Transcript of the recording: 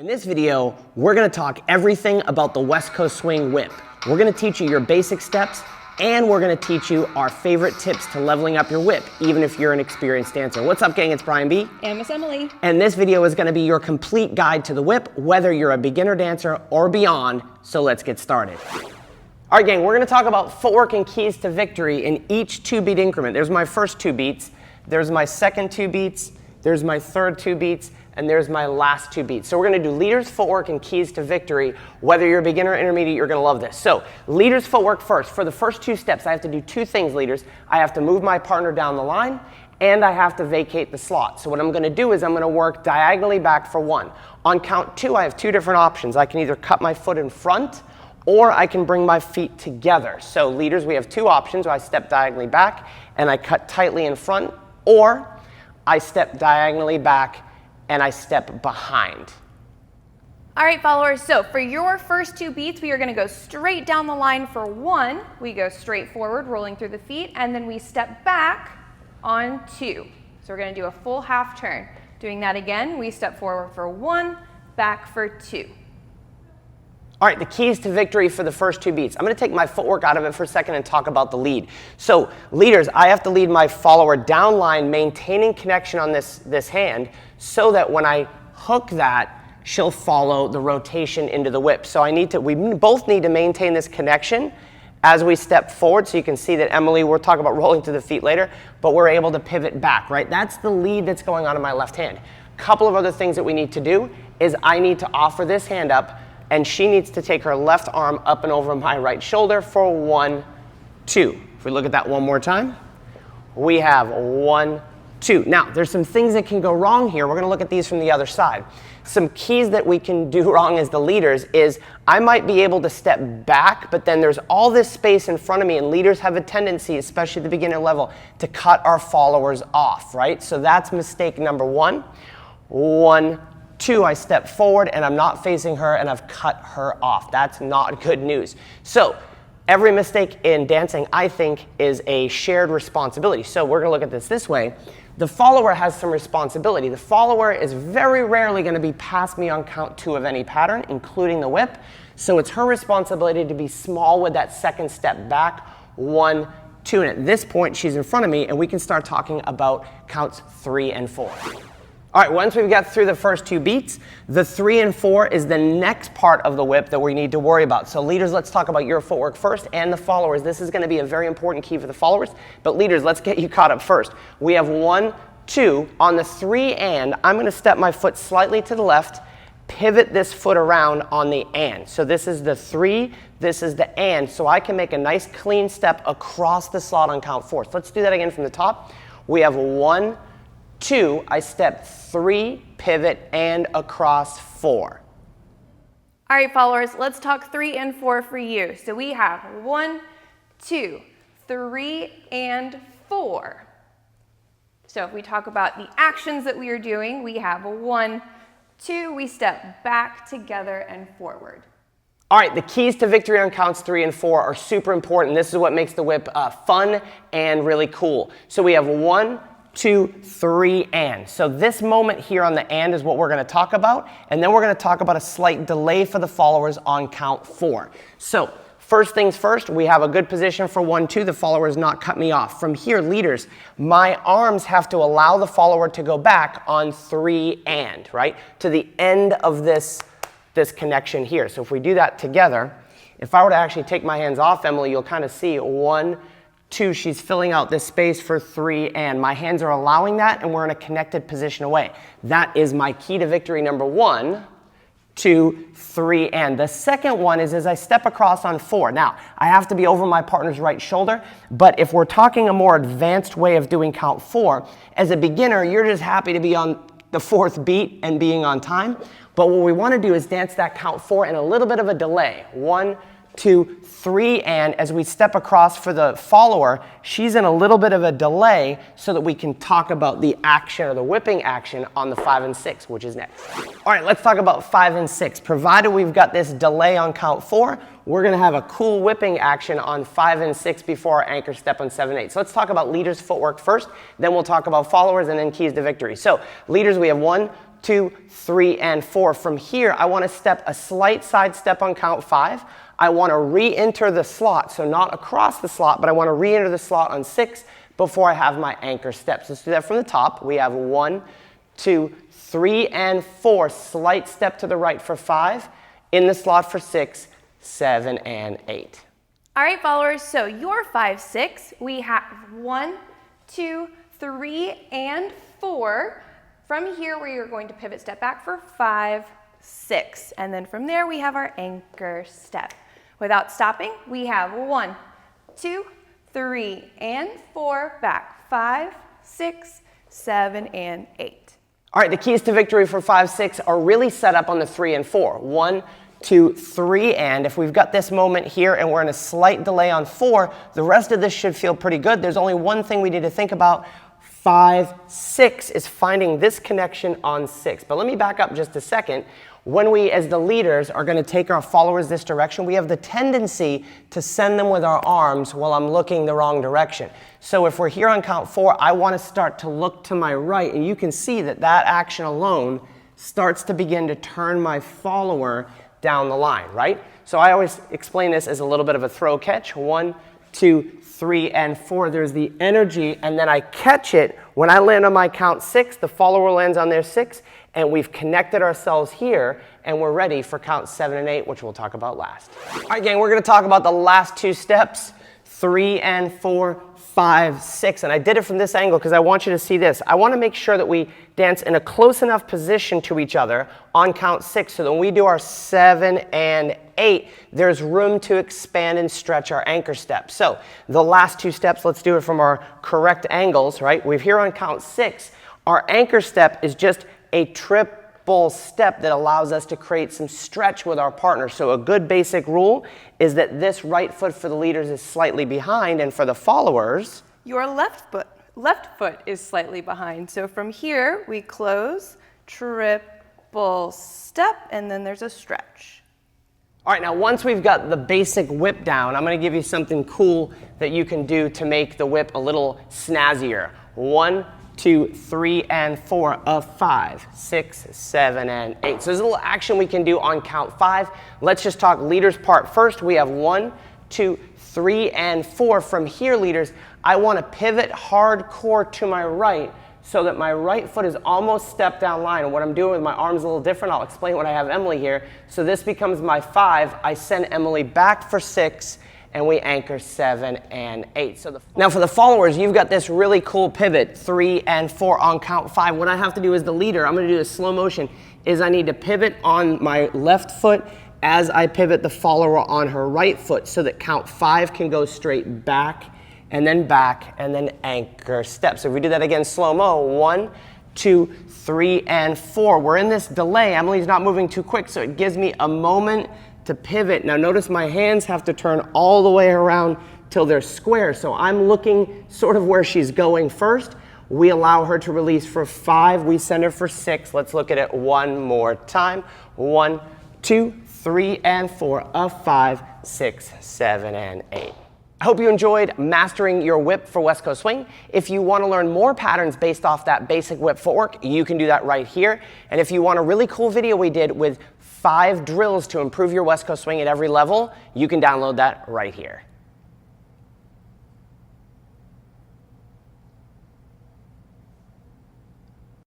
In this video, we're going to talk everything about the West Coast Swing Whip. We're going to teach you your basic steps, and we're going to teach you our favorite tips to leveling up your whip, even if you're an experienced dancer. What's up, gang? It's Brian B. And Miss Emily. And this video is going to be your complete guide to the whip, whether you're a beginner dancer or beyond. So let's get started. All right, gang, we're going to talk about footwork and keys to victory in each 2-beat increment. There's my first 2 beats. There's my second 2 beats. There's my third 2 beats. And there's my last 2 beats. So we're going to do leaders, footwork, and keys to victory. Whether you're a beginner or intermediate, you're going to love this. So leaders, footwork first. For the first 2 steps, I have to do 2 things, leaders. I have to move my partner down the line, and I have to vacate the slot. So what I'm going to do is I'm going to work diagonally back for 1. On count 2, I have 2 different options. I can either cut my foot in front, or I can bring my feet together. So leaders, we have 2 options. I step diagonally back, and I cut tightly in front, or I step diagonally back and I step behind. All right, followers, so for your first 2 beats, we are gonna go straight down the line for 1. We go straight forward, rolling through the feet, and then we step back on 2. So we're gonna do a full half turn. Doing that again, we step forward for 1, back for 2. All right, the keys to victory for the first 2 beats. I'm going to take my footwork out of it for a second and talk about the lead. So leaders, I have to lead my follower down line, maintaining connection on this hand so that when I hook that, she'll follow the rotation into the whip. So we both need to maintain this connection as we step forward. So you can see that Emily, we'll talk about rolling to the feet later, but we're able to pivot back, right? That's the lead that's going on in my left hand. A couple of other things that we need to do is I need to offer this hand up, and she needs to take her left arm up and over my right shoulder for 1, 2. If we look at that one more time, we have 1, 2. Now, there's some things that can go wrong here. We're going to look at these from the other side. Some keys that we can do wrong as the leaders is I might be able to step back, but then there's all this space in front of me, and leaders have a tendency, especially at the beginner level, to cut our followers off, right? So that's mistake number 1. 1, 2, I step forward and I'm not facing her and I've cut her off. That's not good news. So every mistake in dancing, I think, is a shared responsibility. So we're going to look at this way. The follower has some responsibility. The follower is very rarely going to be past me on count 2 of any pattern, including the whip. So it's her responsibility to be small with that second step back, 1, 2. And at this point, she's in front of me and we can start talking about counts 3 and 4. All right, once we've got through the first 2 beats, the 3 and 4 is the next part of the whip that we need to worry about. So leaders, let's talk about your footwork first, and the followers. This is going to be a very important key for the followers, but leaders, let's get you caught up first. We have 1, 2. On the 3 and, I'm going to step my foot slightly to the left, pivot this foot around on the and. So this is the 3, this is the and, so I can make a nice clean step across the slot on count 4. So let's do that again from the top. We have 1, 2, I step 3, pivot, and across 4. All right, followers, let's talk 3 and 4 for you. So we have 1, 2, 3, and 4. So if we talk about the actions that we are doing, we have 1, 2, we step back together and forward. All right, the keys to victory on counts 3 and 4 are super important. This is what makes the whip fun and really cool. So we have 1, 2, 3, and. So this moment here on the and is what we're going to talk about, and then we're going to talk about a slight delay for the followers on count 4. So first things first, we have a good position for 1, 2. The follower has not cut me off. From here, leaders, my arms have to allow the follower to go back on 3 and, right, to the end of this connection here. So if we do that together, if I were to actually take my hands off Emily, you'll kind of see 1, 2, she's filling out this space for 3 and. My hands are allowing that, and we're in a connected position away. That is my key to victory number 1, 2, 3, and. The second one is as I step across on 4. Now, I have to be over my partner's right shoulder, but if we're talking a more advanced way of doing count 4, as a beginner, you're just happy to be on the 4th beat and being on time. But what we want to do is dance that count 4 in a little bit of a delay. 1, 2, 3, and as we step across for the follower, she's in a little bit of a delay so that we can talk about the action or the whipping action on the 5 and 6, which is next. All right, let's talk about 5 and 6. Provided we've got this delay on count 4, we're going to have a cool whipping action on 5 and 6 before our anchor step on 7 and 8. So let's talk about leaders' footwork first, then we'll talk about followers, and then keys to victory. So leaders, we have 1, 2, 3, and 4. From here, I want to step a slight side step on count 5. I want to re-enter the slot, so not across the slot, but I want to re-enter the slot on 6 before I have my anchor steps. Let's do that from the top. We have 1, 2, 3, and 4. Slight step to the right for 5. In the slot for 6, 7, and 8. All right, followers, so your 5, 6, we have 1, 2, 3, and 4. From here, we are going to pivot step back for 5, 6. And then from there, we have our anchor step. Without stopping, we have 1, 2, 3, and 4, back 5, 6, 7, and 8. All right, the keys to victory for 5, 6 are really set up on the 3 and 4. 1, 2, 3, and if we've got this moment here and we're in a slight delay on 4, the rest of this should feel pretty good. There's only one thing we need to think about. 5, 6 is finding this connection on 6. But let me back up just a second. When we, as the leaders, are going to take our followers this direction, we have the tendency to send them with our arms while I'm looking the wrong direction. So if we're here on count 4, I want to start to look to my right, and you can see that that action alone starts to begin to turn my follower down the line, right? So I always explain this as a little bit of a throw catch. 1, 2, 3, and 4. There's the energy, and then I catch it. When I land on my count 6, the follower lands on their 6, and we've connected ourselves here, and we're ready for count 7 and 8, which we'll talk about last. All right, gang, we're going to talk about the last 2 steps, 3 and 4, 5, 6. And I did it from this angle because I want you to see this. I want to make sure that we dance in a close enough position to each other on count 6 so that when we do our 7 and 8, there's room to expand and stretch our anchor steps. So the last 2 steps, let's do it from our correct angles, right? We're here on count 6. Our anchor step is just a triple step that allows us to create some stretch with our partner. So a good basic rule is that this right foot for the leaders is slightly behind, and for the followers, Your left foot is slightly behind. So from here, we close, triple step, and then there's a stretch. all right, now once we've got the basic whip down, I'm going to give you something cool that you can do to make the whip a little snazzier. 1, 2, 3, and 4 of 5, 6, 7, and 8. So there's a little action we can do on count 5. Let's just talk leaders part first. We have 1, 2, 3, and 4. From here, leaders, I want to pivot hardcore to my right so that my right foot is almost stepped down line. And what I'm doing with my arms is a little different. I'll explain when I have Emily here. So this becomes my 5. I send Emily back for 6. And we anchor 7 and 8. Now for the followers, you've got this really cool pivot, 3 and 4 on count 5. What I have to do as the leader, I'm going to do a slow motion, is I need to pivot on my left foot as I pivot the follower on her right foot so that count 5 can go straight back, and then anchor step. So if we do that again slow-mo, 1, 2, 3, and 4. We're in this delay. Emily's not moving too quick, so it gives me a moment to pivot. Now notice my hands have to turn all the way around till they're square. So I'm looking sort of where she's going first. We allow her to release for 5. We send her for 6. Let's look at it one more time. 1, 2, 3, and 4 of 5, 6, 7, and 8. I hope you enjoyed mastering your whip for West Coast Swing. If you want to learn more patterns based off that basic whip footwork, you can do that right here. And if you want a really cool video we did with 5 drills to improve your West Coast Swing at every level, you can download that right here.